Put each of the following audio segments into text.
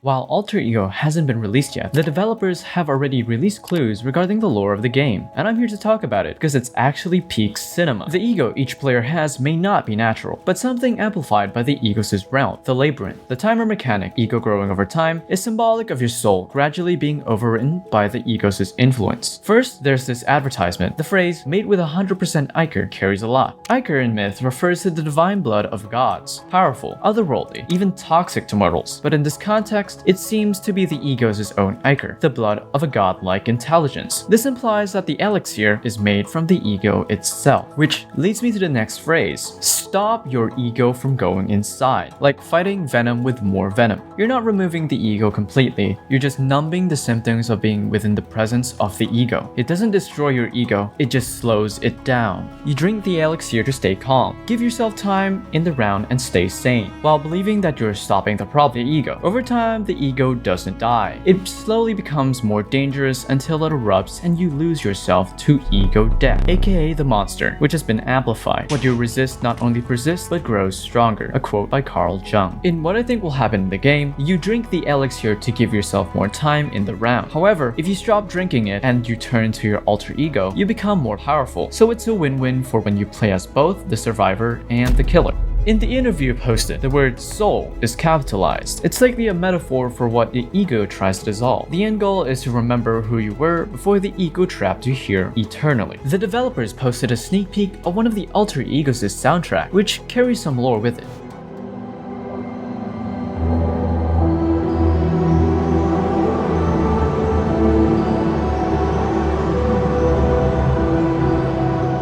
While Alter Ego hasn't been released yet, the developers have already released clues regarding the lore of the game, and I'm here to talk about it because it's actually peak cinema. The ego each player has may not be natural, but something amplified by the ego's realm, the labyrinth. The timer mechanic, ego growing over time, is symbolic of your soul gradually being overwritten by the ego's influence. First, there's this advertisement. The phrase, made with 100% ichor, carries a lot. Ichor in myth refers to the divine blood of gods, powerful, otherworldly, even toxic to mortals. But in this context, it seems to be the ego's own ichor, the blood of a godlike intelligence. This implies that the elixir is made from the ego itself, which leads me to the next phrase. Stop your ego from going inside. Like fighting venom with more venom. You're not removing the ego completely, you're just numbing the symptoms of being within the presence of the ego. It doesn't destroy your ego, it just slows it down. You drink the elixir to stay calm. Give yourself time in the round and stay sane, while believing that you're stopping the problem, the ego. Over time, the ego doesn't die. It slowly becomes more dangerous until it erupts and you lose yourself to ego death, aka the monster, which has been amplified. What you resist not only persists, but grows stronger. A quote by Carl Jung. In what I think will happen in the game, you drink the elixir to give yourself more time in the round. However, if you stop drinking it and you turn to your alter ego, you become more powerful. So it's a win-win for when you play as both the survivor and the killer. In the interview posted, the word soul is capitalized. It's likely a metaphor for what the ego tries to dissolve. The end goal is to remember who you were before the ego trapped you here eternally. The developers posted a sneak peek of one of the alter ego's soundtrack, which carries some lore with it.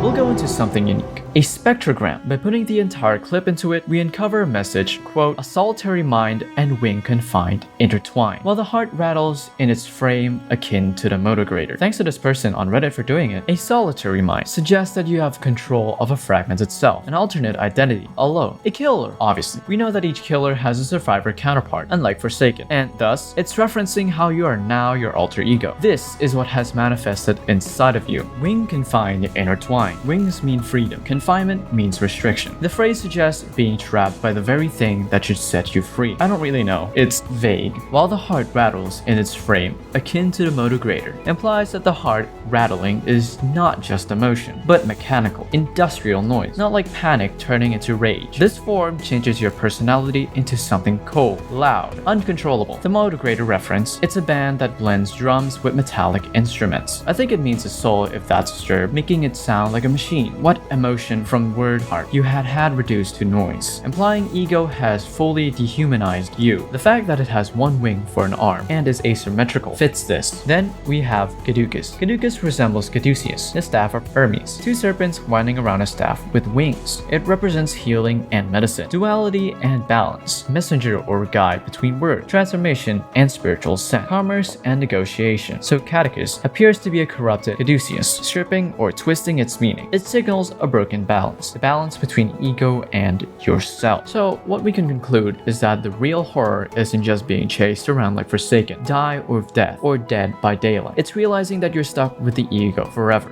We'll go into something unique. A spectrogram. By putting the entire clip into it, we uncover a message, quote, a solitary mind and wing confined, intertwined, while the heart rattles in its frame akin to the motogrator. Thanks to this person on Reddit for doing it, a solitary mind suggests that you have control of a fragment itself, an alternate identity, alone. A killer, obviously. We know that each killer has a survivor counterpart, unlike Forsaken, and thus, it's referencing how you are now your alter ego. This is what has manifested inside of you. Wing confined, intertwined. Wings mean freedom. Confinement means restriction. The phrase suggests being trapped by the very thing that should set you free. I don't really know. It's vague. While the heart rattles in its frame, akin to the motogrator, implies that the heart rattling is not just emotion, but mechanical, industrial noise, not like panic turning into rage. This form changes your personality into something cold, loud, uncontrollable. The motogrator reference, it's a band that blends drums with metallic instruments. I think it means a soul if that's disturbed, making it sound like a machine. What emotion from word heart you had reduced to noise, implying ego has fully dehumanized you. The fact that it has one wing for an arm and is asymmetrical fits this. Then we have Caducus. Caducus resembles Caduceus, the staff of Hermes, two serpents winding around a staff with wings. It represents healing and medicine, duality and balance, messenger or guide between word, transformation and spiritual sense, commerce and negotiation. So Caducus appears to be a corrupted Caduceus, stripping or twisting its meaning. It signals a broken balance, the balance between ego and yourself. So what we can conclude is that the real horror isn't just being chased around like Forsaken, die or death, or dead by daylight. It's realizing that you're stuck with the ego forever.